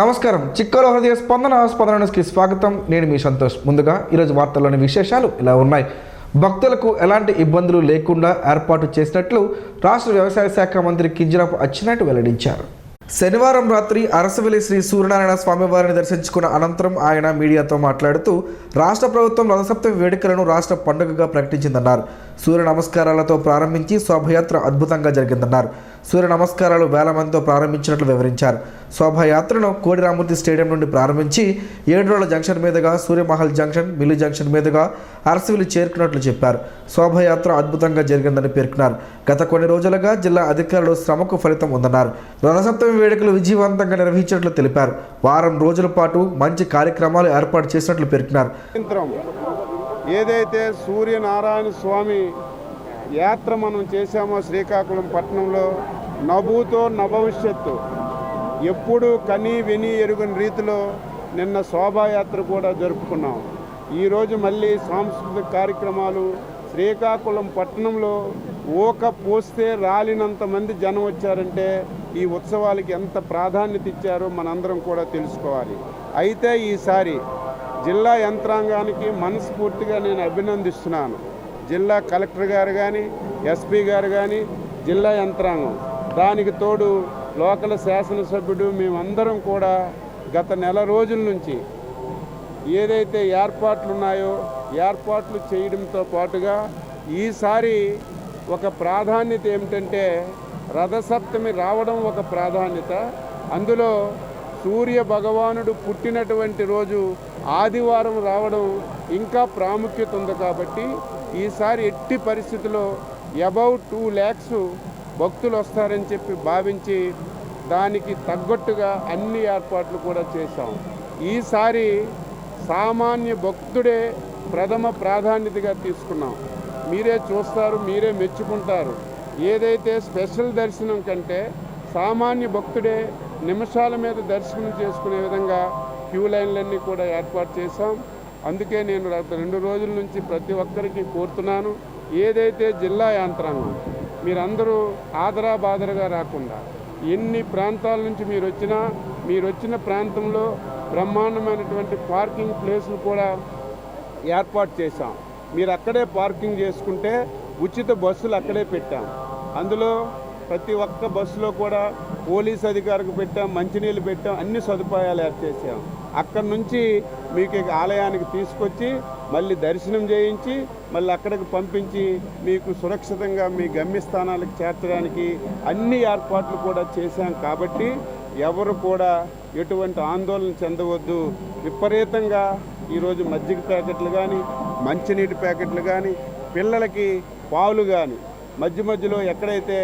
నమస్కారం. చిక్కలో హృదయ స్పందన న్యూస్కి స్వాగతం. నేను మీ సంతోష్. ముందుగా ఈరోజు వార్తల్లోని విశేషాలు ఇలా ఉన్నాయి. భక్తులకు ఎలాంటి ఇబ్బందులు లేకుండా ఏర్పాటు చేసినట్లు రాష్ట్ర వ్యవసాయ శాఖ మంత్రి కింజరాపు అచ్చెన్నాయుడు వెల్లడించారు. శనివారం రాత్రి అరసవెల్లి శ్రీ సూర్యనారాయణ స్వామి వారిని దర్శించుకున్న అనంతరం ఆయన మీడియాతో మాట్లాడుతూ రాష్ట్ర ప్రభుత్వం రథసప్తమి వేడుకలను రాష్ట్ర పండుగగా ప్రకటించిందన్నారు. సూర్య నమస్కారాలతో ప్రారంభించి శోభయాత్ర అద్భుతంగా జరిగిందన్నారు. సూర్య నమస్కారాలు వేల మందితో ప్రారంభించినట్లు వివరించారు. శోభయాత్రను కోడిరామూర్తి స్టేడియం నుండి ప్రారంభించి ఏడురోళ్ల జంక్షన్ మీదుగా సూర్యమహల్ జంక్షన్, మిల్లి జంక్షన్ మీదుగా అరసవెల్లి చేరుకున్నట్లు చెప్పారు. శోభయాత్ర అద్భుతంగా జరిగిందని పేర్కొన్నారు. గత కొన్ని రోజులుగా జిల్లా అధికారులు శ్రమకు ఫలితం ఉందన్నారు. రథసప్తమి వేడుకలు విజయవంతంగా నిర్వహించినట్లు తెలిపారు. వారం రోజుల పాటు మంచి కార్యక్రమాలు ఏర్పాటు చేసినట్లు పేర్కొన్నారు. ఏదైతే సూర్యనారాయణ స్వామి యాత్ర మనం చేశామో శ్రీకాకుళం పట్టణంలో నభూతో నభవిష్యత్తు ఎప్పుడు కని విని ఎరుగని రీతిలో నిన్న శోభాయాత్ర కూడా జరుపుకున్నాం. ఈరోజు మళ్ళీ సాంస్కృతిక కార్యక్రమాలు శ్రీకాకుళం పట్టణంలో ఊక పోస్తే రాలినంత మంది జనం వచ్చారంటే ఈ ఉత్సవాలకి ఎంత ప్రాధాన్యత ఇచ్చారో మనందరం కూడా తెలుసుకోవాలి. అయితే ఈసారి జిల్లా యంత్రాంగానికి మనస్ఫూర్తిగా నేను అభినందిస్తున్నాను. జిల్లా కలెక్టర్ గారు కానీ, ఎస్పీ గారు కానీ, జిల్లా యంత్రాంగం, దానికి తోడు లోకల్ శాసనసభ్యుడు, మేమందరం కూడా గత నెల రోజుల నుంచి ఏదైతే ఏర్పాట్లు ఉన్నాయో ఏర్పాట్లు చేయడంతో పాటుగా ఈసారి ఒక ప్రాధాన్యత ఏమిటంటే రథసప్తమి రావడం ఒక ప్రాధాన్యత. అందులో సూర్య భగవానుడు పుట్టినటువంటి రోజు ఆదివారం రావడం ఇంకా ప్రాముఖ్యత ఉంది. కాబట్టి ఈసారి ఎట్టి పరిస్థితుల్లో అబౌట్ 2 lakhs భక్తులు వస్తారని చెప్పి భావించి దానికి తగ్గట్టుగా అన్ని ఏర్పాట్లు కూడా చేశాం. ఈసారి సామాన్య భక్తుడే ప్రథమ ప్రాధాన్యతగా తీసుకున్నాం. మీరే చూస్తారు, మీరే మెచ్చుకుంటారు. ఏదైతే స్పెషల్ దర్శనం కంటే సామాన్య భక్తుడే నిమిషాల మీద దర్శనం చేసుకునే విధంగా క్యూ లైన్లన్నీ కూడా ఏర్పాటు చేశాం. అందుకే నేను 2 రోజుల నుంచి ప్రతి ఒక్కరికి కోరుతున్నాను, ఏదైతే జిల్లా యంత్రాంగం మీరందరూ ఆదరాబాదరగా రాకుండా ఎన్ని ప్రాంతాల నుంచి మీరు వచ్చిన ప్రాంతంలో బ్రహ్మాండమైనటువంటి పార్కింగ్ ప్లేసులు కూడా ఏర్పాటు చేశాం. మీరు అక్కడే పార్కింగ్ చేసుకుంటే ఉచిత బస్సులు అక్కడే పెట్టాం. అందులో ప్రతి ఒక్క బస్సులో కూడా పోలీస్ అధికారికి పెట్టాం, మంచినీళ్ళు పెట్టాం, అన్ని సదుపాయాలు ఏర్చేసాం. అక్కడి నుంచి మీకు ఆలయానికి తీసుకొచ్చి మళ్ళీ దర్శనం చేయించి మళ్ళీ అక్కడికి పంపించి మీకు సురక్షితంగా మీ గమ్యస్థానాలకు చేర్చడానికి అన్ని ఏర్పాట్లు కూడా చేశాం. కాబట్టి ఎవరు కూడా ఎటువంటి ఆందోళన చెందవద్దు. విపరీతంగా ఈరోజు మజ్జిగ ప్యాకెట్లు కానీ, మంచినీటి ప్యాకెట్లు కానీ, పిల్లలకి పాలు కానీ మధ్యలో ఎక్కడైతే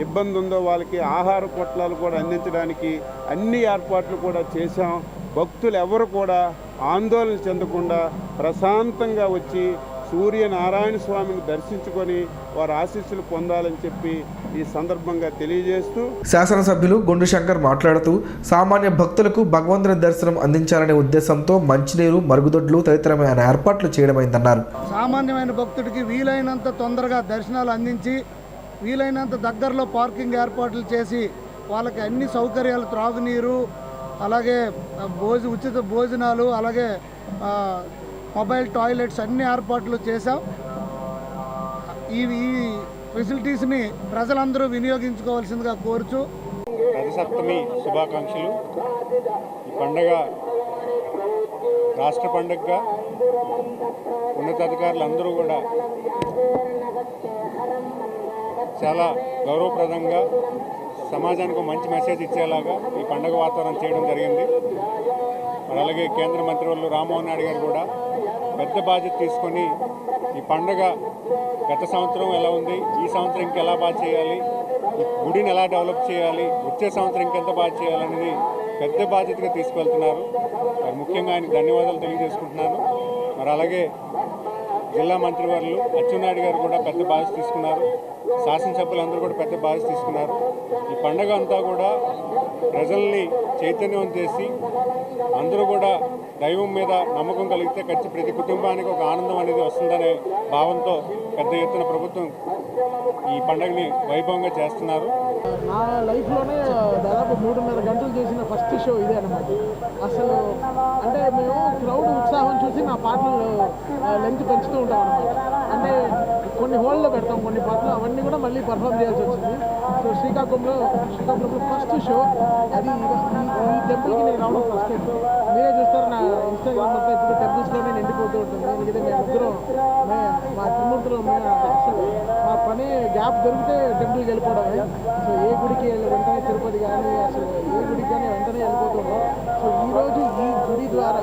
ఇబ్బంది ఉందో వాళ్ళకి ఆహార పొట్లాలు కూడా అందించడానికి అన్ని ఏర్పాట్లు కూడా చేశాం. భక్తులు ఎవరు కూడా ఆందోళన చెందకుండా ప్రశాంతంగా వచ్చి సూర్యనారాయణ స్వామిని దర్శించుకొని వారి ఆశీస్సులు పొందాలని చెప్పి ఈ సందర్భంగా తెలియజేస్తూ శాసనసభ్యులు గుండు శంకర్ మాట్లాడుతూ సామాన్య భక్తులకు భగవంతుని దర్శనం అందించాలనే ఉద్దేశంతో మంచినీరు, మరుగుదొడ్లు తదితరమైన ఏర్పాట్లు చేయడమైందన్నారు. సామాన్యమైన భక్తుడికి వీలైనంత తొందరగా దర్శనాలు అందించి వీలైనంత దగ్గరలో పార్కింగ్ ఏర్పాట్లు చేసి వాళ్ళకి అన్ని సౌకర్యాలు, త్రాగునీరు, అలాగే ఉచిత భోజనాలు, అలాగే మొబైల్ టాయిలెట్స్ అన్ని ఏర్పాట్లు చేశాం. ఈ ఫెసిలిటీస్ని ప్రజలందరూ వినియోగించుకోవాల్సిందిగా కోరుచు రథసప్తమి శుభాకాంక్షలు. ఈ పండగ రాష్ట్ర పండుగగా ఉన్నతాధికారులు అందరూ కూడా చాలా గౌరవప్రదంగా సమాజానికి మంచి మెసేజ్ ఇచ్చేలాగా ఈ పండుగ వాతావరణం చేయడం జరిగింది. అలాగే కేంద్ర మంత్రివర్యులు రామ్మోహన్ నాయుడు గారు కూడా పెద్ద బాధ్యత తీసుకొని ఈ పండుగ గత సంవత్సరం ఎలా ఉంది, ఈ సంవత్సరం ఇంకెలా బాగా చేయాలి, గుడిని ఎలా డెవలప్ చేయాలి, వచ్చే సంవత్సరం ఇంకెంత బాగా చేయాలనేది పెద్ద బాధ్యతగా తీసుకెళ్తున్నారు. మరి ముఖ్యంగా ఆయనకు ధన్యవాదాలు తెలియజేసుకుంటున్నాను. మరి అలాగే జిల్లా మంత్రివర్యులు అచ్చెన్నాయుడు గారు కూడా పెద్ద బాధ్యత తీసుకున్నారు. శాసనసభ్యులందరూ కూడా పెద్ద బాధ్యత తీసుకున్నారు. ఈ పండుగ అంతా కూడా ప్రజల్ని చైతన్యం చేసి అందరూ కూడా దైవం మీద నమ్మకం కలిగితే ప్రతి కుటుంబానికి ఒక ఆనందం అనేది వస్తుందనే భావంతో పెద్ద ఎత్తున ప్రభుత్వం ఈ పండుగని వైభవంగా చేస్తున్నారు. నా లైఫ్లోనే దాదాపు 3.5 గంటలు చేసిన ఫస్ట్ షో ఇదే అనమాట. అసలు అంటే మేము క్రౌడ్ ఉత్సాహం చూసి మా పాటలు లెంత్ పెంచుతూ ఉంటాం అనమాట. అంటే కొన్ని హోల్లో పెడతాం కొన్ని పాటలు, అవన్నీ కూడా మళ్ళీ పర్ఫామ్ చేయాల్సి వచ్చింది. సో శ్రీకాకుళంలో ఫస్ట్ షో అది. ఈ టెంపుల్కి నేను రావడం ఫస్ట్ టైం. మీరే చూస్తారు నా ఇన్స్టాగ్రామ్ అంతా ఇప్పుడు టెంపుల్స్లోనే నిండిపోతూ ఉంటుంది. ఎందుకంటే మేము ముగ్గురం మా త్రిమూర్తులు అసలు మా పని గ్యాప్ దొరికితే టెంపుల్కి వెళ్ళిపోవడమే. సో ఏ గుడికి వెంటనే తిరుపతి కానీ అసలు ఏ గుడికి కానీ వెంటనే వెళ్ళిపోతుంటాం. సో ఈరోజు ఈ గుడి ద్వారా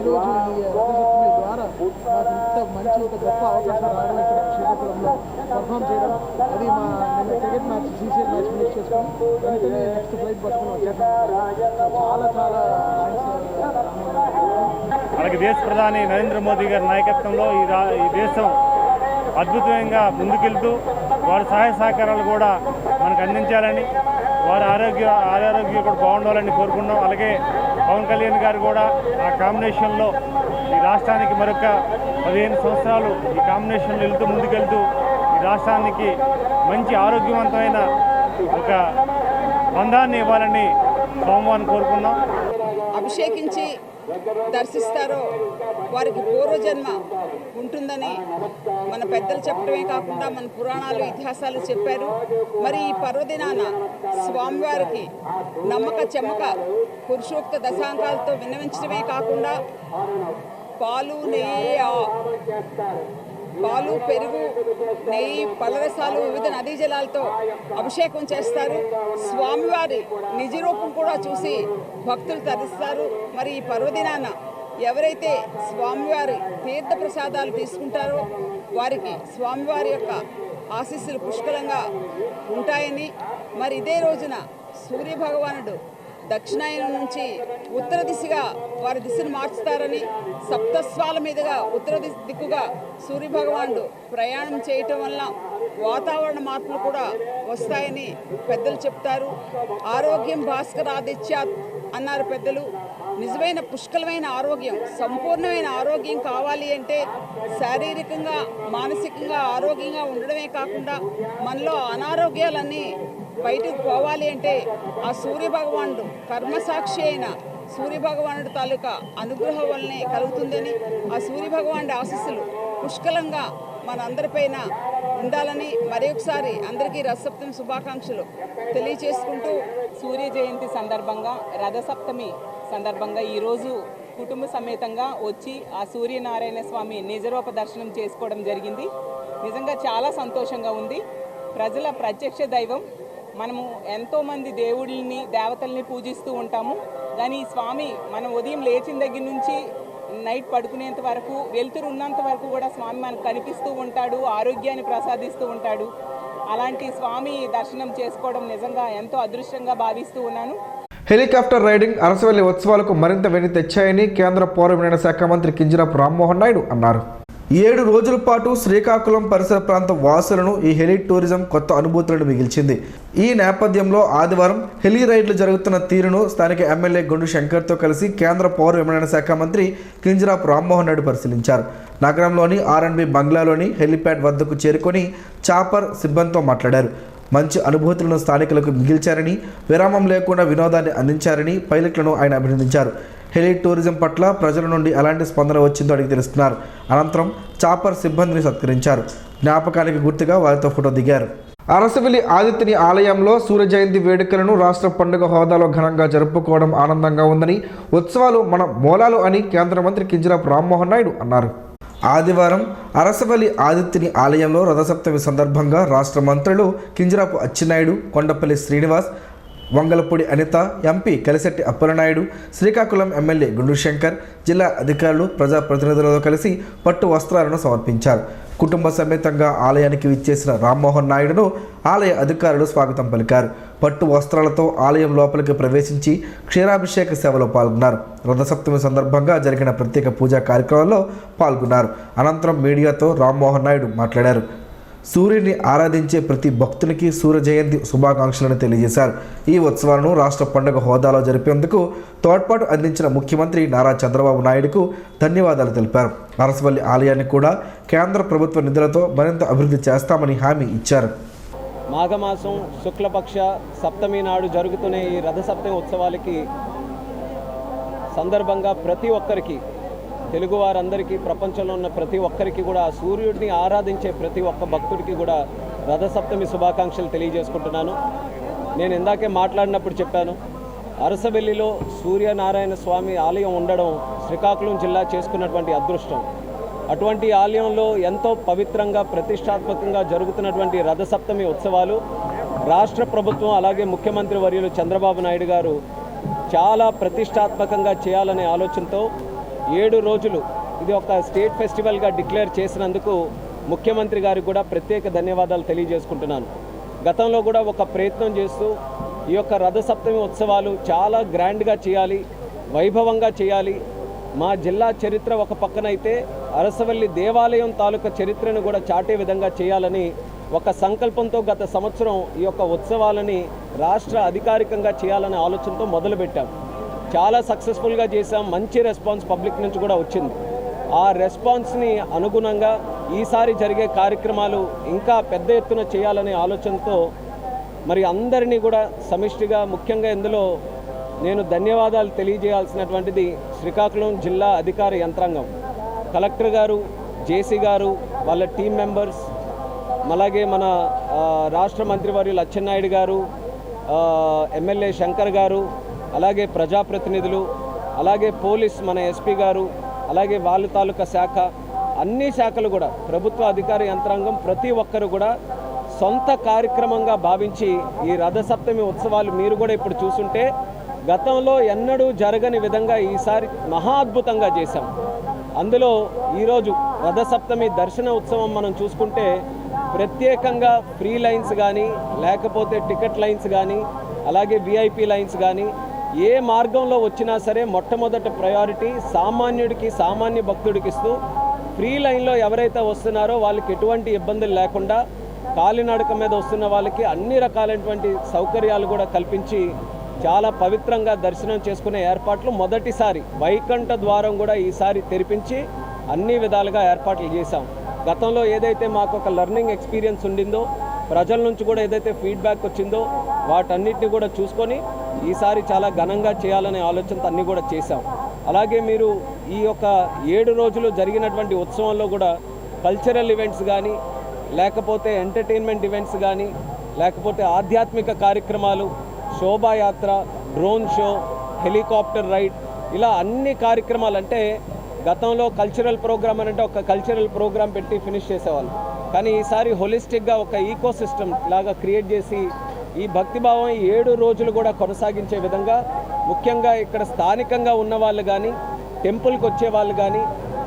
ఈరోజు ఈ రథసప్తమి ద్వారా మాకు ఇంత మంచి ఇంత గొప్ప అవకాశం రావడం, ఇక్కడ శ్రీకాకుళంలో పర్ఫామ్ చేయడం, అది మా నిన్న cricket match CCL match finish చేసుకొని వెంటనే నెక్స్ట్ ఫ్లైట్ పట్టుకుని వచ్చేసాం. చాలా చాలా అలాగే దేశ ప్రధాని నరేంద్ర మోదీ గారి నాయకత్వంలో ఈ దేశం అద్భుతంగా ముందుకెళ్తూ వారి సహాయ సహకారాలు కూడా మనకు అందించాలని, వారి ఆరోగ్యం కూడా బాగుండాలని కోరుకున్నాం. అలాగే పవన్ కళ్యాణ్ గారు కూడా ఆ కాంబినేషన్లో ఈ రాష్ట్రానికి మరొక 15 సంవత్సరాలు ఈ కాంబినేషన్లో వెళ్తూ ముందుకెళ్తూ ఈ రాష్ట్రానికి మంచి ఆరోగ్యవంతమైన ఒక బంధాన్ని ఇవ్వాలని సోమవారం కోరుకున్నాం. అభిషేకించి దర్శిస్తారో వారికి పూర్వజన్మ ఉంటుందని మన పెద్దలు చెప్పడమే కాకుండా మన పురాణాలు ఇతిహాసాలు చెప్పారు. మరి ఈ పర్వదినాన స్వామివారికి నమ్మక చెమ్మక పురుషోక్త దశాంకాలతో విన్నవించడమే కాకుండా పాలు పెరుగు నెయ్యి పళ్ళరసాలు వివిధ నదీ జలాలతో అభిషేకం చేస్తారు. స్వామివారి నిజరూపం కూడా చూసి భక్తులు తరిస్తారు. మరి ఈ పర్వదినాన ఎవరైతే స్వామివారి తీర్థ ప్రసాదాలు తీసుకుంటారో వారికి స్వామివారి యొక్క ఆశీస్సులు పుష్కలంగా ఉంటాయని, మరి ఇదే రోజున సూర్యభగవానుడు దక్షిణాయనం నుంచి ఉత్తర దిశగా వారి దిశను మార్చుతారని, సప్తస్వాల మీదుగా ఉత్తర దిక్కుగా సూర్యభగవానుడు ప్రయాణం చేయటం వల్ల వాతావరణ మార్పులు కూడా వస్తాయని పెద్దలు చెప్తారు. ఆరోగ్యం భాస్కరాదిత్యాత్ అన్నారు పెద్దలు. నిజమైన పుష్కలమైన ఆరోగ్యం, సంపూర్ణమైన ఆరోగ్యం కావాలి అంటే శారీరకంగా మానసికంగా ఆరోగ్యంగా ఉండడమే కాకుండా మనలో అనారోగ్యాలన్నీ బయటకు పోవాలి అంటే ఆ సూర్యభగవానుడు కర్మసాక్షి అయిన సూర్యభగవానుడు తాలూకా అనుగ్రహం వల్లనే కలుగుతుందని, ఆ సూర్యభగవానుడి ఆశీస్సులు పుష్కలంగా మనందరిపైన ఉండాలని మరొకసారి అందరికీ రథసప్తమి శుభాకాంక్షలు తెలియచేసుకుంటూ, సూర్య జయంతి సందర్భంగా రథసప్తమి సందర్భంగా ఈరోజు కుటుంబ సమేతంగా వచ్చి ఆ సూర్యనారాయణ స్వామి నిజరూప దర్శనం చేసుకోవడం జరిగింది. నిజంగా చాలా సంతోషంగా ఉంది. ప్రజల ప్రత్యక్ష దైవం. మనము ఎంతోమంది దేవుళ్ళని దేవతల్ని పూజిస్తూ ఉంటాము, కానీ ఈ స్వామి మనం ఉదయం లేచిన దగ్గర నుంచి నైట్ పడుకునేంత వరకు, వెలుతురు ఉన్నంత వరకు కూడా స్వామి మనకు కనిపిస్తూ ఉంటాడు, ఆరోగ్యాన్ని ప్రసాదిస్తూ ఉంటాడు. అలాంటి స్వామి దర్శనం చేసుకోవడం నిజంగా ఎంతో అదృష్టంగా భావిస్తూ ఉన్నాను. హెలికాప్టర్ రైడింగ్ అరసవల్లి ఉత్సవాలకు మరింత వెన్ను తెచ్చాయని కేంద్ర పౌర విమానయాన శాఖ మంత్రి కింజరాపు రామ్మోహన్ నాయుడు అన్నారు. 7 రోజుల పాటు శ్రీకాకుళం పరిసర ప్రాంత వాసులను ఈ హెలి టూరిజం కొత్త అనుభూతులను మిగిల్చింది. ఈ నేపథ్యంలో ఆదివారం హెలి రైడ్లు జరుగుతున్న తీరును స్థానిక ఎమ్మెల్యే గుండు శంకర్తో కలిసి కేంద్ర పౌర విమానయాన శాఖ మంత్రి కింజరాపు రామ్మోహన్ నాయుడు పరిశీలించారు. నగరంలోని R&B బంగ్లాలోని హెలిప్యాడ్ వద్దకు చేరుకొని చాపర్ సిబ్బందితో మాట్లాడారు. మంచి అనుభూతులను స్థానికులకు మిగిల్చారని, విరామం లేకుండా వినోదాన్ని అందించారని పైలట్లను ఆయన అభినందించారు. హెలి టూరిజం పట్ల ప్రజల నుండి ఎలాంటి స్పందన వచ్చిందో అడిగి తెలుస్తున్నారు. అనంతరం చాపర్ సిబ్బందిని సత్కరించారు. జ్ఞాపకానికి గుర్తుగా వారితో ఫోటో దిగారు. అరసవల్లి ఆదిత్యుని ఆలయంలో సూర్య జయంతి వేడుకలను రాష్ట్ర పండుగ హోదాలో ఘనంగా జరుపుకోవడం ఆనందంగా ఉందని, ఉత్సవాలు మన మూలాలు అని కేంద్ర మంత్రి కింజరాపు రామ్మోహన్ నాయుడు అన్నారు. ఆదివారం అరసవల్లి ఆదిత్యుని ఆలయంలో రథసప్తమి సందర్భంగా రాష్ట్ర మంత్రులు కింజరాపు అచ్చెన్నాయుడు, కొండపల్లి శ్రీనివాస్, వంగలపూడి అనిత, ఎంపీ కలిశెట్టి అప్పలనాయుడు, శ్రీకాకుళం ఎమ్మెల్యే గుండు శంకర్, జిల్లా అధికారులు, ప్రజాప్రతినిధులతో కలిసి పట్టు వస్త్రాలను సమర్పించారు. కుటుంబ సమేతంగా ఆలయానికి విచ్చేసిన రామ్మోహన్ నాయుడును ఆలయ అధికారులు స్వాగతం పలికారు. పట్టు వస్త్రాలతో ఆలయం లోపలికి ప్రవేశించి క్షీరాభిషేక సేవలో పాల్గొన్నారు. రథసప్తమి సందర్భంగా జరిగిన ప్రత్యేక పూజా కార్యక్రమంలో పాల్గొన్నారు. అనంతరం మీడియాతో రామ్మోహన్ నాయుడు మాట్లాడారు. సూర్యుని ఆరాధించే ప్రతి భక్తునికి సూర్య జయంతి శుభాకాంక్షలను తెలియజేశారు. ఈ ఉత్సవాలను రాష్ట్ర పండుగ హోదాలో జరిపేందుకు తోడ్పాటు అందించిన ముఖ్యమంత్రి నారా చంద్రబాబు నాయుడుకు ధన్యవాదాలు తెలిపారు. అరసవల్లి ఆలయాన్ని కూడా కేంద్ర ప్రభుత్వ నిధులతో మరింత అభివృద్ధి చేస్తామని హామీ ఇచ్చారు. మాఘమాసం శుక్లపక్ష సప్తమి నాడు జరుగుతున్న ఈ రథసప్తమి ఉత్సవాలకి సందర్భంగా ప్రతి ఒక్కరికి, తెలుగు వారందరికీ, ప్రపంచంలో ఉన్న ప్రతి ఒక్కరికి కూడా, సూర్యుడిని ఆరాధించే ప్రతి ఒక్క భక్తుడికి కూడా రథసప్తమి శుభాకాంక్షలు తెలియజేసుకుంటున్నాను. నేను ఇందాకే మాట్లాడినప్పుడు చెప్పాను, అరసవెల్లిలో సూర్యనారాయణ స్వామి ఆలయం ఉండడం శ్రీకాకుళం జిల్లా చేసుకున్నటువంటి అదృష్టం. అటువంటి ఆలయంలో ఎంతో పవిత్రంగా ప్రతిష్టాత్మకంగా జరుగుతున్నటువంటి రథసప్తమి ఉత్సవాలు రాష్ట్ర ప్రభుత్వం అలాగే ముఖ్యమంత్రి వర్యులు చంద్రబాబు నాయుడు గారు చాలా ప్రతిష్టాత్మకంగా చేయాలనే ఆలోచనతో 7 రోజులు ఇది ఒక స్టేట్ ఫెస్టివల్గా డిక్లేర్ చేసినందుకు ముఖ్యమంత్రి గారికి కూడా ప్రత్యేక ధన్యవాదాలు తెలియజేసుకుంటున్నాను. గతంలో కూడా ఒక ప్రయత్నం చేస్తూ ఈ యొక్క రథసప్తమి ఉత్సవాలు చాలా గ్రాండ్గా చేయాలి, వైభవంగా చేయాలి. మా జిల్లా చరిత్ర ఒక పక్కనైతే అరసవల్లి దేవాలయం తాలూకా చరిత్రను కూడా చాటే విధంగా చేయాలని ఒక సంకల్పంతో గత సంవత్సరం ఈ యొక్క ఉత్సవాలని రాష్ట్ర అధికారికంగా చేయాలనే ఆలోచనతో మొదలుపెట్టాం. చాలా సక్సెస్ఫుల్గా చేసాం. మంచి రెస్పాన్స్ పబ్లిక్ నుంచి కూడా వచ్చింది. ఆ రెస్పాన్స్ని అనుగుణంగా ఈసారి జరిగే కార్యక్రమాలు ఇంకా పెద్ద ఎత్తున చేయాలనే ఆలోచనతో మరి అందరినీ కూడా సమిష్టిగా, ముఖ్యంగా ఇందులో నేను ధన్యవాదాలు తెలియజేయాల్సినటువంటిది శ్రీకాకుళం జిల్లా అధికార యంత్రాంగం, కలెక్టర్ గారు, జేసీ గారు, వాళ్ళ టీం మెంబర్స్, అలాగే మన రాష్ట్ర మంత్రివర్యులు అచ్చెన్నాయుడు గారు, ఎమ్మెల్యే శంకర్ గారు, అలాగే ప్రజాప్రతినిధులు, అలాగే పోలీస్ మన ఎస్పీ గారు, అలాగే వాళ్ళ తాలూకా శాఖ, అన్ని శాఖలు కూడా, ప్రభుత్వ అధికార యంత్రాంగం ప్రతి ఒక్కరు కూడా సొంత కార్యక్రమంగా భావించి ఈ రథసప్తమి ఉత్సవాలు మీరు కూడా ఇప్పుడు చూస్తుంటే గతంలో ఎన్నడూ జరగని విధంగా ఈసారి మహా అద్భుతంగా చేశాం. అందులో ఈరోజు రథసప్తమి దర్శన ఉత్సవం మనం చూసుకుంటే ప్రత్యేకంగా ఫ్రీ లైన్స్ కానీ, లేకపోతే టికెట్ లైన్స్ కానీ, అలాగే విఐపి లైన్స్ కానీ, ఏ మార్గంలో వచ్చినా సరే మొట్టమొదటి ప్రయారిటీ సామాన్యుడికి, సామాన్య భక్తుడికి ఇస్తూ ఫ్రీ లైన్లో ఎవరైతే వస్తున్నారో వాళ్ళకి ఎటువంటి ఇబ్బందులు లేకుండా కాలినడక మీద వస్తున్న వాళ్ళకి అన్ని రకాలైనటువంటి సౌకర్యాలు కూడా కల్పించి చాలా పవిత్రంగా దర్శనం చేసుకునే ఏర్పాట్లు మొదటిసారి వైకుంఠ ద్వారం కూడా ఈసారి తెరిపించి అన్ని విధాలుగా ఏర్పాట్లు చేశాం. గతంలో ఏదైతే మాకు ఒక లెర్నింగ్ ఎక్స్పీరియన్స్ ఉండిందో, ప్రజల నుంచి కూడా ఏదైతే ఫీడ్బ్యాక్ వచ్చిందో వాటన్నిటిని కూడా చూసుకొని ఈసారి చాలా ఘనంగా చేయాలనే ఆలోచనతో అన్నీ కూడా చేశాం. అలాగే మీరు ఈ యొక్క 7 రోజులు జరిగినటువంటి ఉత్సవంలో కూడా కల్చరల్ ఈవెంట్స్ కానీ, లేకపోతే ఎంటర్టైన్మెంట్ ఈవెంట్స్ కానీ, లేకపోతే ఆధ్యాత్మిక కార్యక్రమాలు, శోభాయాత్ర, డ్రోన్ షో, హెలికాప్టర్ రైడ్, ఇలా అన్ని కార్యక్రమాలు. అంటే గతంలో కల్చరల్ ప్రోగ్రామ్ అని అంటే ఒక కల్చరల్ ప్రోగ్రామ్ పెట్టి ఫినిష్ చేసేవాళ్ళు. కానీ ఈసారి హోలిస్టిక్గా ఒక ఈకో సిస్టమ్ లాగా క్రియేట్ చేసి ఈ భక్తిభావం 7 రోజులు కూడా కొనసాగించే విధంగా, ముఖ్యంగా ఇక్కడ స్థానికంగా ఉన్న వాళ్ళు కానీ, టెంపుల్కి వచ్చే వాళ్ళు కానీ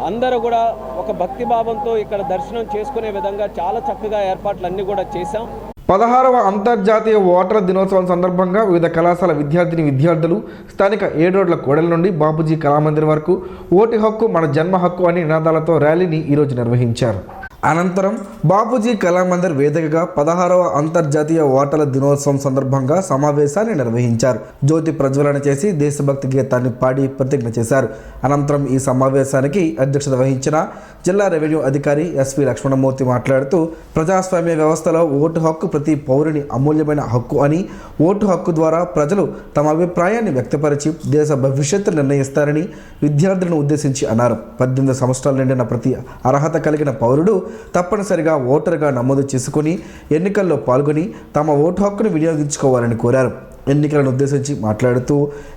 అందరూ కూడా ఒక భక్తిభావంతో ఇక్కడ దర్శనం చేసుకునే విధంగా చాలా చక్కగా ఏర్పాట్లు అన్నీ కూడా చేశాం. 16వ అంతర్జాతీయ ఓటర్ దినోత్సవం సందర్భంగా వివిధ కళాశాల విద్యార్థులు స్థానిక 7 రోడ్ల కూడలి నుండి బాపూజీ కళామందిర్ వరకు ఓటు హక్కు మన జన్మ హక్కు అనే నినాదాలతో ర్యాలీని ఈరోజు నిర్వహించారు. అనంతరం బాపూజీ కళామందిర్ వేదికగా 16వ అంతర్జాతీయ ఓటర్ల దినోత్సవం సందర్భంగా సమావేశాన్ని నిర్వహించారు. జ్యోతి ప్రజ్వలన చేసి దేశభక్తి గీతాన్ని పాడి ప్రతిజ్ఞ చేశారు. అనంతరం ఈ సమావేశానికి అధ్యక్షత వహించిన జిల్లా రెవెన్యూ అధికారి ఎస్వి లక్ష్మణమూర్తి మాట్లాడుతూ, ప్రజాస్వామ్య వ్యవస్థలో ఓటు హక్కు ప్రతి పౌరుని అమూల్యమైన హక్కు అని, ఓటు హక్కు ద్వారా ప్రజలు తమ అభిప్రాయాన్ని వ్యక్తపరిచి దేశ భవిష్యత్తు నిర్ణయిస్తారని విద్యార్థులను ఉద్దేశించి అన్నారు. 18 సంవత్సరాలు నిండిన ప్రతి అర్హత కలిగిన పౌరుడు తప్పనిసరిగా ఓటరుగా నమోదు చేసుకుని ఎన్నికల్లో పాల్గొని తమ ఓటు హక్కును వినియోగించుకోవాలని కోరారు. ఎన్నికలను ఉద్దేశించి మాట్లాడుతూ,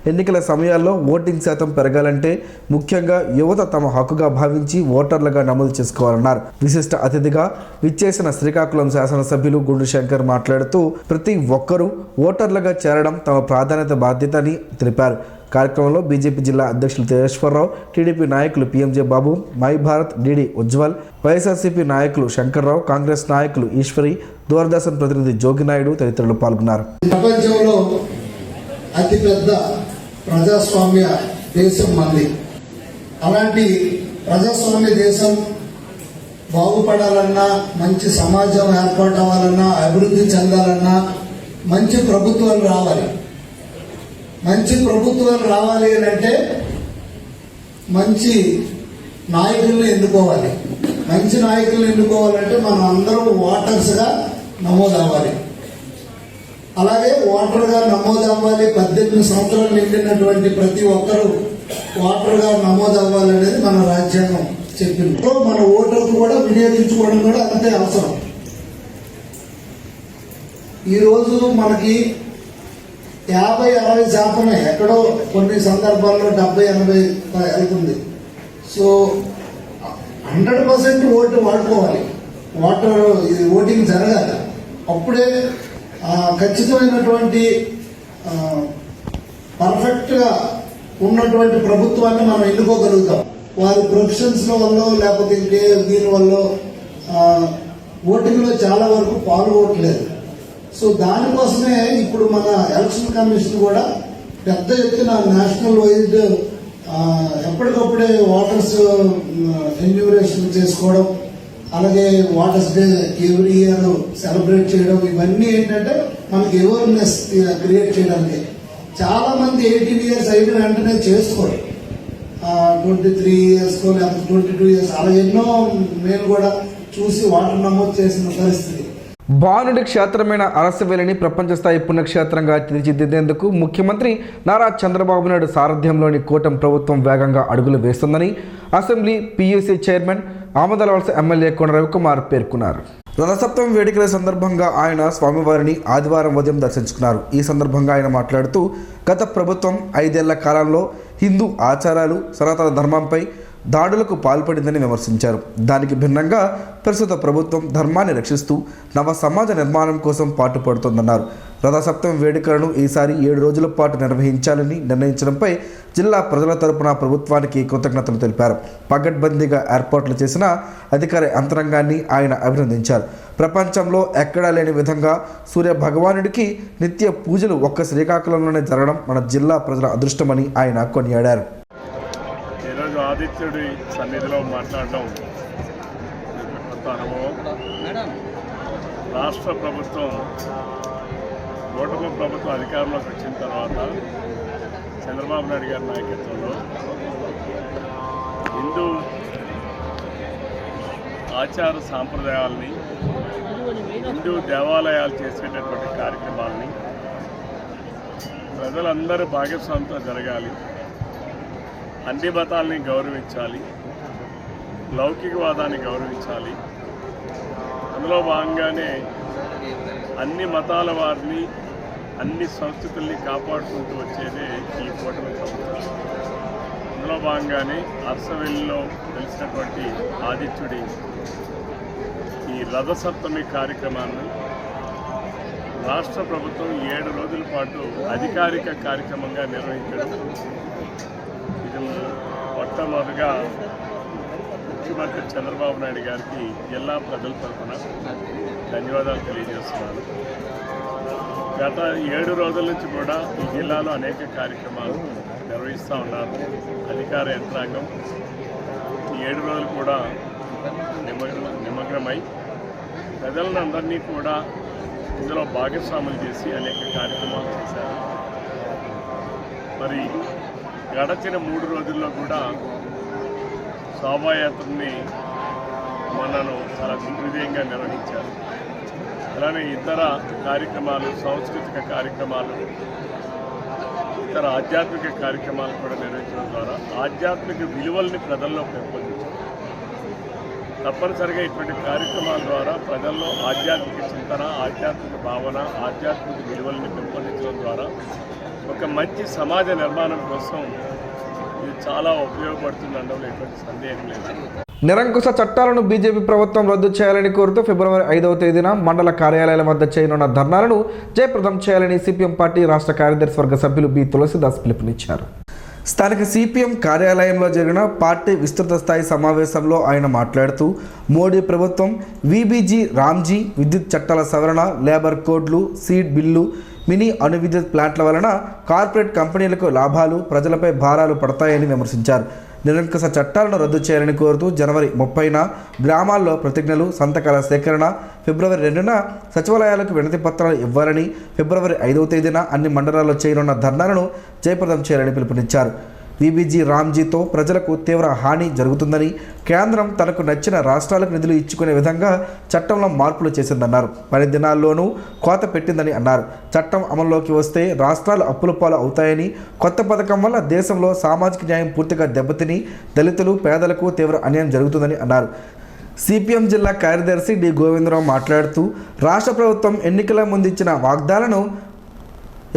ఎన్నికల సమయాల్లో ఓటింగ్ శాతం పెరగాలంటే ముఖ్యంగా యువత తమ హక్కుగా భావించి ఓటర్లుగా నమోదు చేసుకోవాలన్నారు. విశిష్ట అతిథిగా విచ్చేసిన శ్రీకాకుళం శాసనసభ్యులు గుండు శంకర్ మాట్లాడుతూ, ప్రతి ఒక్కరూ ఓటర్లుగా చేరడం తమ ప్రాధాన్యత బాధ్యత అని తెలిపారు. కార్యక్రమంలో బీజేపీ జిల్లా అధ్యక్షులు తేజేశ్వరరావు, టీడీపీ నాయకులు PMJ Babu, my Bharat DD Ujjwal, YSRCP నాయకులు శంకర్రావు, కాంగ్రెస్ నాయకులు ఈశ్వరి, దూరదర్శన్ ప్రతినిధి జోగినాయుడు తదితరులు పాల్గొన్నారు. ప్రపంచంలో అతిపెద్ద ప్రజాస్వామ్య దేశం మంది. అలాంటి ప్రజాస్వామ్య దేశం బాగుపడాలన్నా, మంచి సమాజం ఏర్పాటు అవ్వాలన్నా, అభివృద్ధి చెందాలన్నా మంచి ప్రభుత్వాలు రావాలి. మంచి ప్రభుత్వాలు రావాలి అంటే మంచి నాయకులను ఎన్నుకోవాలి. మంచి నాయకులను ఎన్నుకోవాలంటే మనం అందరం ఓటర్స్గా నమోదవ్వాలి. అలాగే ఓటర్గా నమోదు అవ్వాలి. 18 సంవత్సరాలు నిండినటువంటి ప్రతి ఒక్కరూ ఓటర్గా నమోదు అవ్వాలనేది మన రాజ్యాంగం చెప్పింది. మన ఓటర్కు కూడా వినియోగించుకోవడం కూడా అంతే అవసరం. ఈరోజు మనకి 50-60% ఎక్కడో కొన్ని సందర్భాల్లో 70-80 వెళ్తుంది. సో 100% ఓటు వాడుకోవాలి. ఓటింగ్ జరగాలి. అప్పుడే ఖచ్చితమైనటువంటి పర్ఫెక్ట్గా ఉన్నటువంటి ప్రభుత్వాన్ని మనం ఎన్నుకోగలుగుతాం. వారి ప్రొఫెషన్స్ వల్ల లేకపోతే ఇంకే దీనివల్ల ఓటింగ్లో చాలా వరకు పాల్గొనట్లేదు. సో దానికోసమే ఇప్పుడు మన ఎలక్షన్ కమిషన్ కూడా పెద్ద ఎత్తున నేషనల్ వైడ్ ఎప్పటికప్పుడే ఓటర్స్ ఎన్యూమరేషన్ చేసుకోవడం, అలాగే waters day every year celebrate చేయడం, ఇవన్నీ ఏంటంటే మనకి అవేర్నెస్ క్రియేట్ చేయడానికి. చాలా మంది 18 years అయిన వెంటనే చేసుకోరు. 23 years లేకపోతే 22 years అలా ఎన్నో మేము కూడా చూసి ఓటర్ నమోదు చేసిన పరిస్థితి. భానుడి క్షేత్రమైన అరసవెల్లిని ప్రపంచ స్థాయి పుణ్యక్షేత్రంగా తీర్చిదిద్దేందుకు ముఖ్యమంత్రి నారా చంద్రబాబు నాయుడు సారథ్యంలోని కూటమి ప్రభుత్వం వేగంగా అడుగులు వేస్తుందని assembly PUC chairman Amadalavalasa MLA Kona Ravikumar పేర్కొన్నారు. రథసప్తమి వేడుకల సందర్భంగా ఆయన స్వామివారిని ఆదివారం ఉదయం దర్శించుకున్నారు. ఈ సందర్భంగా ఆయన మాట్లాడుతూ గత ప్రభుత్వం 5 ఏళ్ల కాలంలో హిందూ ఆచారాలు, సనాతన ధర్మంపై దాడులకు పాల్పడిందని విమర్శించారు. దానికి భిన్నంగా ప్రస్తుత ప్రభుత్వం ధర్మాన్ని రక్షిస్తూ నవ సమాజ నిర్మాణం కోసం పాటుపడుతోందన్నారు. రథసప్తమి వేడుకలను ఈసారి 7 రోజుల పాటు నిర్వహించాలని నిర్ణయించడంపై జిల్లా ప్రజల తరపున ప్రభుత్వానికి కృతజ్ఞతలు తెలిపారు. పగడ్బందీగా ఏర్పాట్లు చేసిన అధికార యంత్రాంగాన్ని ఆయన అభినందించారు. ప్రపంచంలో ఎక్కడా లేని విధంగా సూర్య భగవానుడికి నిత్య పూజలు ఒక్క శ్రీకాకుళంలోనే జరగడం మన జిల్లా ప్రజల అదృష్టమని ఆయన కొనియాడారు. ఈరోజు ఆదిత్యుడి సన్నిధిలో మాట్లాడడం కొత్త అనుభవం. రాష్ట్ర ప్రభుత్వం కూటమి ప్రభుత్వం అధికారంలోకి వచ్చిన తర్వాత చంద్రబాబు నాయుడు గారి నాయకత్వంలో హిందూ ఆచార సాంప్రదాయాల్ని, హిందూ దేవాలయాలు చేసేటటువంటి కార్యక్రమాలని ప్రజలందరూ భాగస్వామ్యంతో జరగాలి, అన్ని మతాలని గౌరవించాలి, లౌకికవాదాన్ని గౌరవించాలి. అందులో భాగంగానే అన్ని మతాల వారిని, అన్ని సంస్కృతుల్ని కాపాడుకుంటూ వచ్చేదే ఈ కూటమి ప్రభుత్వం. అందులో భాగంగానే అరసవెల్లిలో తెలిసినటువంటి ఆదిత్యుడి ఈ రథసప్తమి కార్యక్రమాన్ని రాష్ట్ర ప్రభుత్వం 7 రోజుల పాటు అధికారిక కార్యక్రమంగా నిర్వహించడం ఇది మొట్టమొదటిగా ముఖ్యమంత్రి చంద్రబాబు నాయుడు గారికి జిల్లా ప్రజల తరఫున ధన్యవాదాలు తెలియజేస్తున్నాను. గత 7 రోజుల నుంచి కూడా ఈ జిల్లాలో అనేక కార్యక్రమాలు నిర్వహిస్తూ ఉన్నారు అధికార యంత్రాంగం. ఈ 7 రోజులు కూడా నిమగ్నమై ప్రజలందరినీ కూడా ఇందులో భాగస్వాములు చేసి అనేక కార్యక్రమాలు చేశారు. మరి గడచిన 3 రోజుల్లో కూడా శోభాయాత్రని మనను చాలా దిగ్విజయంగా నిర్వహించారు. అలానే ఇతర కార్యక్రమాలు, సాంస్కృతిక కార్యక్రమాలు, ఇతర ఆధ్యాత్మిక కార్యక్రమాలు కూడా నిర్వహించడం ద్వారా ఆధ్యాత్మిక విలువల్ని ప్రజల్లో పెంపొందించారు. తప్పనిసరిగా ఇటువంటి కార్యక్రమాల ద్వారా ప్రజల్లో ఆధ్యాత్మిక చింతన, ఆధ్యాత్మిక భావన, ఆధ్యాత్మిక విలువల్ని పెంపొందించడం ద్వారా ఒక మంచి సమాజ నిర్మాణం కోసం ఇది చాలా ఉపయోగపడుతుందనడంలో ఎటువంటి సందేహం లేదు. నిరంకుశ చట్టాలను బీజేపీ ప్రభుత్వం రద్దు చేయాలని కోరుతూ ఫిబ్రవరి 5వ తేదీన మండల కార్యాలయాల వద్ద చేయనున్న ధర్నాలను జయప్రదం చేయాలని సిపిఎం పార్టీ రాష్ట్ర కార్యదర్శి వర్గ సభ్యులు బి తులసిదాస్ పిలుపునిచ్చారు. స్థానిక సిపిఎం కార్యాలయంలో జరిగిన పార్టీ విస్తృత స్థాయి సమావేశంలో ఆయన మాట్లాడుతూ మోడీ ప్రభుత్వం విబీజీ, రామ్జీ, విద్యుత్ చట్టాల సవరణ, లేబర్ కోడ్లు, సీడ్ బిల్లు, మినీ అణు విద్యుత్ ప్లాంట్ల వలన కార్పొరేట్ కంపెనీలకు లాభాలు, ప్రజలపై భారాలు పడతాయని విమర్శించారు. నిరంకుశ చట్టాలను రద్దు చేయాలని కోరుతూ జనవరి 30న గ్రామాల్లో ప్రతిజ్ఞలు, సంతకాల సేకరణ, ఫిబ్రవరి 2న సచివాలయాలకు వినతి పత్రాలు ఇవ్వాలని, ఫిబ్రవరి 5వ తేదీన అన్ని మండలాల్లో చేయనున్న ధర్నాలను జయప్రదం చేయాలని పిలుపునిచ్చారు. విబిజీ రామ్జీతో ప్రజలకు తీవ్ర హాని జరుగుతుందని, కేంద్రం తనకు నచ్చిన రాష్ట్రాలకు నిధులు ఇచ్చుకునే విధంగా చట్టంలో మార్పులు చేసిందన్నారు. 10 దినాల్లోనూ కోత పెట్టిందని అన్నారు. చట్టం అమల్లోకి వస్తే రాష్ట్రాలు అప్పుల పాలు అవుతాయని, కొత్త పథకం వల్ల దేశంలో సామాజిక న్యాయం పూర్తిగా దెబ్బతిని దళితులు, పేదలకు తీవ్ర అన్యాయం జరుగుతుందని అన్నారు. సిపిఎం జిల్లా కార్యదర్శి డి గోవిందరావు మాట్లాడుతూ రాష్ట్ర ప్రభుత్వం ఎన్నికల ముందు ఇచ్చిన వాగ్దానాలను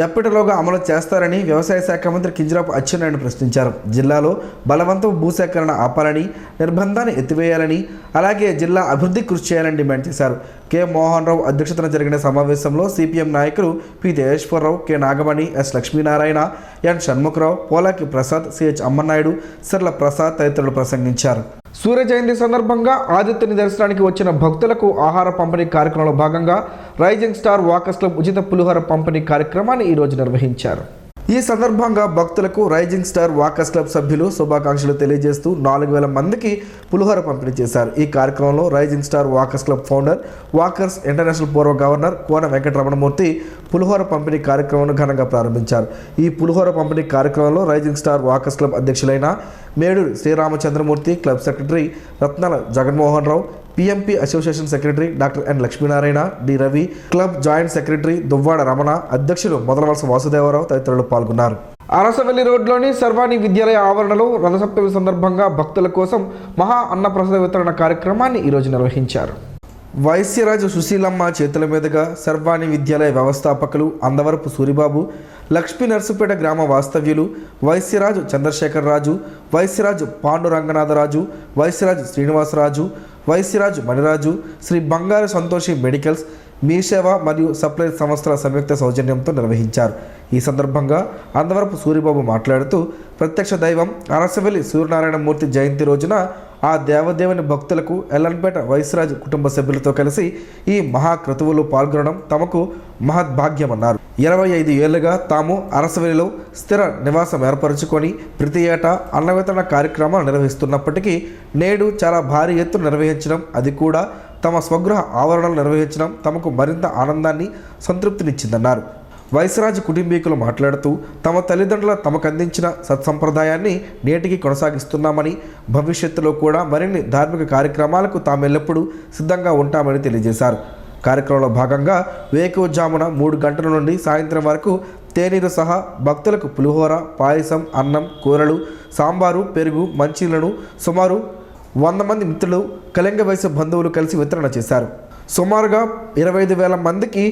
ఎప్పటిలోగా అమలు చేస్తారని వ్యవసాయ శాఖ మంత్రి కింజరాపు అచ్చెన్నాయుడు ప్రశ్నించారు. జిల్లాలో బలవంతపు భూసేకరణ ఆపాలని, నిర్బంధాన్ని ఎత్తివేయాలని, అలాగే జిల్లా అభివృద్ధి కృషి చేయాలని డిమాండ్ చేశారు. కె మోహన్ రావు అధ్యక్షతన జరిగిన సమావేశంలో సిపిఎం నాయకులు P Tejeswararao, K Nagamani, S Lakshminarayana, N Shanmukharao, Polaki Prasad, CH Ammannaidu, Sirla Prasad తదితరులు ప్రసంగించారు. సూర్య జయంతి సందర్భంగా ఆదిత్యుని దర్శనానికి వచ్చిన భక్తులకు ఆహార పంపిణీ కార్యక్రమంలో భాగంగా రైజింగ్ స్టార్ వాకర్స్ క్లబ్ ఉచిత పులిహోర పంపిణీ కార్యక్రమాన్ని ఈరోజు నిర్వహించారు. ఈ సందర్భంగా భక్తులకు రైజింగ్ స్టార్ వాకర్స్ క్లబ్ సభ్యులు శుభాకాంక్షలు తెలియజేస్తూ 4000 మందికి పులిహోర పంపిణీ చేశారు. ఈ కార్యక్రమంలో rising star walkers club founder, walkers international పూర్వ గవర్నర్ కోన వెంకటరమణమూర్తి పులిహోర పంపిణీ కార్యక్రమాన్ని ఘనంగా ప్రారంభించారు. ఈ పులిహోర పంపిణీ కార్యక్రమంలో రైజింగ్ స్టార్ వాకర్స్ క్లబ్ అధ్యక్షులైన Meduri Sriramachandramurthy, club secretary Ratnala Jaganmohan Rao, PMP association secretary doctor N Lakshminarayana, D Ravi, club joint secretary Duvvada Ramana, అధ్యక్షులు మొదలవలస వాసుదేవరావు తదితరులు పాల్గొన్నారు. అరసవెల్లి రోడ్లోని సర్వాణి విద్యాలయ ఆవరణలో రథసప్తమి సందర్భంగా భక్తుల కోసం మహా అన్నప్రసాద వితరణ కార్యక్రమాన్ని ఈరోజు నిర్వహించారు. వైశ్యరాజు సుశీలమ్మ చేతుల మీదుగా సర్వాణి విద్యాలయ వ్యవస్థాపకులు అందవరపు సూరిబాబు, లక్ష్మీ నర్సుపేట గ్రామ వాస్తవ్యులు వైశ్యరాజు చంద్రశేఖరరాజు, వైశ్యరాజు పాండురంగనాథరాజు, వైశ్యరాజు శ్రీనివాసరాజు, వైశ్యరాజు మణిరాజు, శ్రీ బంగారు సంతోషి మెడికల్స్, మీ సేవ మరియు సప్లై సంస్థల సంయుక్త సౌజన్యంతో నిర్వహించారు. ఈ సందర్భంగా అందవరపు సూరిబాబు మాట్లాడుతూ ప్రత్యక్ష దైవం అరసవెల్లి సూర్యనారాయణమూర్తి జయంతి రోజున ఆ దేవదేవుని భక్తులకు ఎల్లన్పేట వైశ్యరాజు కుటుంబ సభ్యులతో కలిసి ఈ మహాక్రతువులో పాల్గొనడం తమకు మహద్భాగ్యమన్నారు. 25 ఏళ్లుగా తాము అరసవెల్లిలో స్థిర నివాసం ఏర్పరచుకొని ప్రతి ఏటా అన్న వితరణ కార్యక్రమాలు నిర్వహిస్తున్నప్పటికీ నేడు చాలా భారీ ఎత్తున నిర్వహించడం, అది కూడా తమ స్వగృహ ఆవరణలు నిర్వహించడం తమకు మరింత ఆనందాన్ని, సంతృప్తినిచ్చిందన్నారు. వైశ్యరాజు కుటుంబీకులు మాట్లాడుతూ తమ తల్లిదండ్రుల తమకు అందించిన సత్సంప్రదాయాన్ని నేటికి కొనసాగిస్తున్నామని, భవిష్యత్తులో కూడా మరిన్ని ధార్మిక కార్యక్రమాలకు తామెల్లప్పుడూ సిద్ధంగా ఉంటామని తెలియజేశారు. కార్యక్రమంలో భాగంగా వేకువజామున 3 గంటల నుండి సాయంత్రం వరకు తేనీరు సహా భక్తులకు పులిహోర, పాయసం, అన్నం, కూరలు, సాంబారు, పెరుగు, మంచినీళ్లను సుమారు 100 మంది మిత్రులు, కళింగ వయసు బంధువులు కలిసి వితరణ చేశారు. సుమారుగా 25,000 మందికి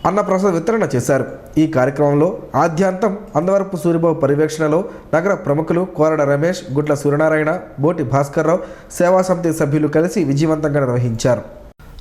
అన్నప్రసాద వితరణ చేశారు. ఈ కార్యక్రమంలో ఆద్యాంతం అందవరపు సూరిబాబు పర్యవేక్షణలో నగర ప్రముఖులు కోరడ రమేష్, గుట్ల సూర్యనారాయణ, బోటి భాస్కర్రావు, సేవా సమితి సభ్యులు కలిసి విజయవంతంగా నిర్వహించారు.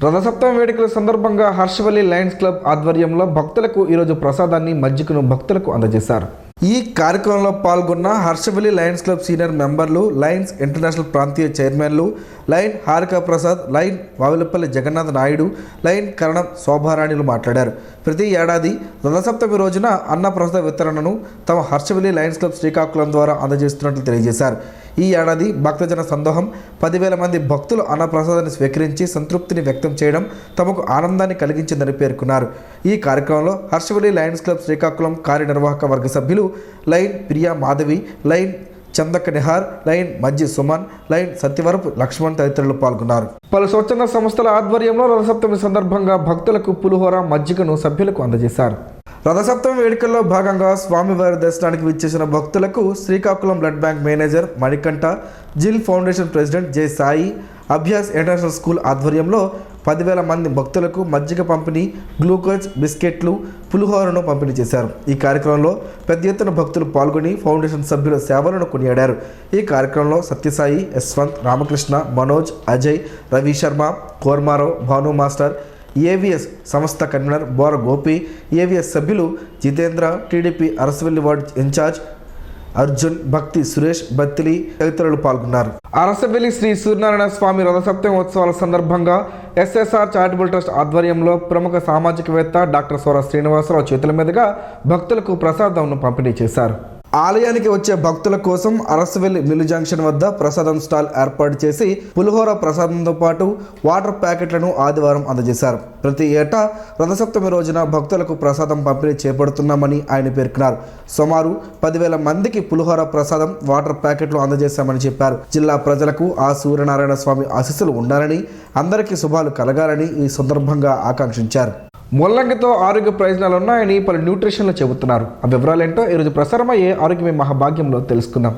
రథసప్తమి వేడుకల సందర్భంగా హర్షవల్లి లయన్స్ క్లబ్ ఆధ్వర్యంలో భక్తులకు ఈరోజు ప్రసాదాన్ని, మజ్జిగను భక్తులకు అందజేశారు. ఈ కార్యక్రమంలో పాల్గొన్న హర్షవల్లి లయన్స్ క్లబ్ సీనియర్ మెంబర్లు, లయన్స్ ఇంటర్నేషనల్ ప్రాంతీయ చైర్మన్లు, lion Harika Prasad, lion Vavilapalli Jagannatha Naidu, lion Karanam శోభారాణిలు మాట్లాడారు. ప్రతి ఏడాది రథసప్తమి రోజున అన్నప్రసాద వితరణను తమ హర్షవల్లి లయన్స్ క్లబ్ శ్రీకాకుళం ద్వారా అందజేస్తున్నట్లు తెలియజేశారు. ఈ ఏడాది భక్తజన సందోహం 10,000 మంది భక్తులు అన్నప్రసాదాన్ని స్వీకరించి సంతృప్తిని వ్యక్తం చేయడం తమకు ఆనందాన్ని కలిగించిందని పేర్కొన్నారు. ఈ కార్యక్రమంలో హర్షవల్లి లయన్స్ క్లబ్ శ్రీకాకుళం కార్యనిర్వాహక వర్గ సభ్యులు lion Priya Madhavi, lion Chandaka Nihar, lion Majji Suman, lion Satyavarapu Laxman తదితరులు పాల్గొన్నారు. పలు స్వచ్ఛంద సంస్థల ఆధ్వర్యంలో రథసప్తమి సందర్భంగా భక్తులకు పులిహోర, మజ్జిగను సభ్యులకు అందజేశారు. రథసప్తమి వేడుకల్లో భాగంగా స్వామివారి దర్శనానికి విచ్చేసిన భక్తులకు Srikakulam blood bank manager Manikanta, Jill foundation president J Sai, Abhyas international school ఆధ్వర్యంలో 10,000 మంది భక్తులకు మజ్జిగ పంపిణీ, గ్లూకోజ్, బిస్కెట్లు, పులిహోరను పంపిణీ చేశారు. ఈ కార్యక్రమంలో పెద్ద ఎత్తున భక్తులు పాల్గొని ఫౌండేషన్ సభ్యుల సేవలను కొనియాడారు. ఈ కార్యక్రమంలో సత్యసాయి, యశ్వంత్, రామకృష్ణ, మనోజ్, అజయ్, రవి శర్మ, కోర్మారావు, భాను మాస్టర్, ఏవిఎస్ సంస్థ కన్వీనర్ బోర గోపి, ఏవిఎస్ సభ్యులు Jitendra, TDP Arasavalli ward incharge Arjun, Bhakti Suresh, Battili తదితరులు పాల్గొన్నారు. అరసవెల్లి శ్రీ సూర్యనారాయణ స్వామి రథసప్తమి ఉత్సవాల సందర్భంగా ఎస్ఎస్ఆర్ చారిటబుల్ ట్రస్ట్ ఆధ్వర్యంలో ప్రముఖ సామాజికవేత్త డాక్టర్ సోర శ్రీనివాసరావు చేతుల మీదుగా భక్తులకు ప్రసాదంను పంపిణీ చేశారు. ఆలయానికి వచ్చే భక్తుల కోసం అరసవెల్లి మిల్లు జంక్షన్ వద్ద ప్రసాదం స్టాల్ ఏర్పాటు చేసి పులిహోర ప్రసాదంతో పాటు వాటర్ ప్యాకెట్లను ఆదివారం అందజేశారు. ప్రతి ఏటా రథసప్తమి రోజున భక్తులకు ప్రసాదం పంపిణీ చేపడుతున్నామని ఆయన పేర్కొన్నారు. సుమారు 10,000 మందికి పులిహోర ప్రసాదం వాటర్ ప్యాకెట్లు అందజేశామని చెప్పారు. జిల్లా ప్రజలకు ఆ సూర్యనారాయణ స్వామి ఆశీస్సులు ఉండాలని, అందరికీ శుభాలు కలగాలని ఈ సందర్భంగా ఆకాంక్షించారు. ముల్లంగితో ఆరోగ్య ప్రయోజనాలు ఉన్నాయని పలు న్యూట్రిషన్లు చెబుతున్నారు. ఆ వివరాలేంటో ఈరోజు ప్రసారమయ్యే ఆరోగ్యమే మహాభాగ్యంలో తెలుసుకుందాం.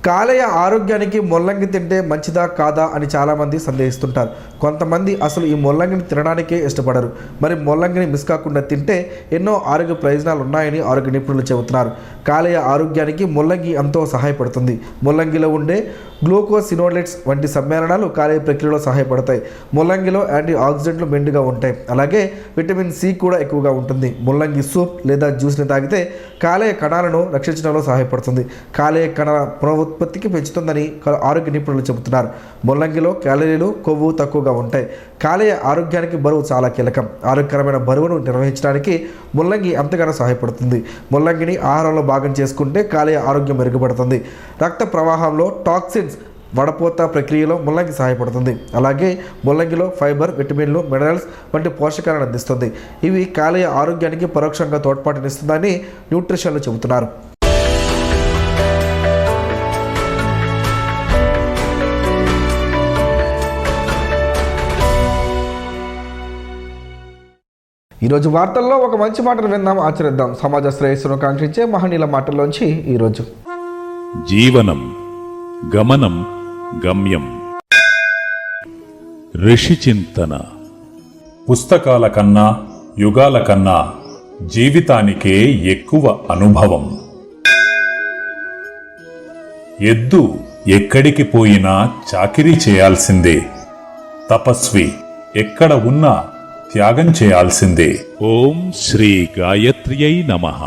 కాలేయ ఆరోగ్యానికి ముల్లంగి తింటే మంచిదా కాదా అని చాలామంది సందేహిస్తుంటారు. కొంతమంది అసలు ఈ ముల్లంగిని తినడానికే ఇష్టపడరు. మరి ముల్లంగిని మిస్ కాకుండా తింటే ఎన్నో ఆరోగ్య ప్రయోజనాలు ఉన్నాయని ఆరోగ్య నిపుణులు చెబుతున్నారు. కాలేయ ఆరోగ్యానికి ముల్లంగి ఎంతో సహాయపడుతుంది. ముల్లంగిలో ఉండే గ్లూకోసినోలేట్స్ వంటి సమ్మేళనాలు కాలేయ ప్రక్రియలో సహాయపడతాయి. ముల్లంగిలో యాంటీ ఆక్సిడెంట్లు మెండుగా ఉంటాయి. అలాగే విటమిన్ సి కూడా ఎక్కువగా ఉంటుంది. ముల్లంగి సూప్ లేదా జ్యూస్ని తాగితే కాలేయ కణాలను రక్షించడంలో సహాయపడుతుంది. కాలేయ కణాల పునరుత్పత్తికి పెంచుతుందని ఆరోగ్య నిపుణులు చెబుతున్నారు. ముల్లంగిలో క్యాలరీలు, కొవ్వు తక్కువగా ఉంటాయి. కాలేయ ఆరోగ్యానికి బరువు చాలా కీలకం. ఆరోగ్యకరమైన బరువును నిర్వహించడానికి ముల్లంగి ఎంతగానో సహాయపడుతుంది. ముల్లంగిని ఆహారంలో భాగం చేసుకుంటే కాలేయ ఆరోగ్యం మెరుగుపడుతుంది. రక్త ప్రవాహంలో టాక్సిన్స్ వడపోత ప్రక్రియలో ముల్లంగి సహాయపడుతుంది. అలాగే ముల్లంగిలో ఫైబర్, విటమిన్లు, మినరల్స్ వంటి పోషకాలను అందిస్తుంది. ఇవి కాలేయ ఆరోగ్యానికి పరోక్షంగా తోడ్పాటునిస్తుందని న్యూట్రిషన్లు చెబుతున్నారు. ఈరోజు వార్తల్లో ఒక మంచి మాటను విందాం, ఆచరిద్దాం. సమాజ శ్రేయస్సును కాంక్షించే మహనీయుల మాటల్లోంచి ఈరోజు. జీవనం గమనం గమ్యం. ఋషి చింతన. పుస్తకాల కన్నా యుగాల కన్నా జీవితానికే ఎక్కువ అనుభవం. ఎద్దు ఎక్కడికి పోయినా చాకిరీ చేయాల్సిందే. తపస్వి ఎక్కడ ఉన్నా త్యాగం చేయాల్సిందే. ఓం శ్రీ గాయత్ర్యై నమః.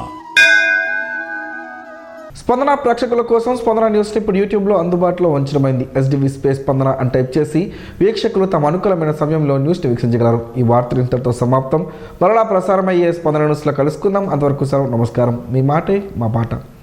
స్పందన ప్రేక్షకుల కోసం స్పందన న్యూస్ ఇప్పుడు యూట్యూబ్లో అందుబాటులో ఉంచడమైంది. SDV స్పేస్ స్పందన అని టైప్ చేసి వీక్షకులు తమ అనుకూలమైన సమయంలో న్యూస్ వీక్షించగలరు. ఈ వార్తలు ఇంతటితో సమాప్తం. మరలా ప్రసారమయ్యే స్పందన న్యూస్లో కలుసుకుందాం. అంతవరకు సెలవు. నమస్కారం. మీ మాటే మా పాట.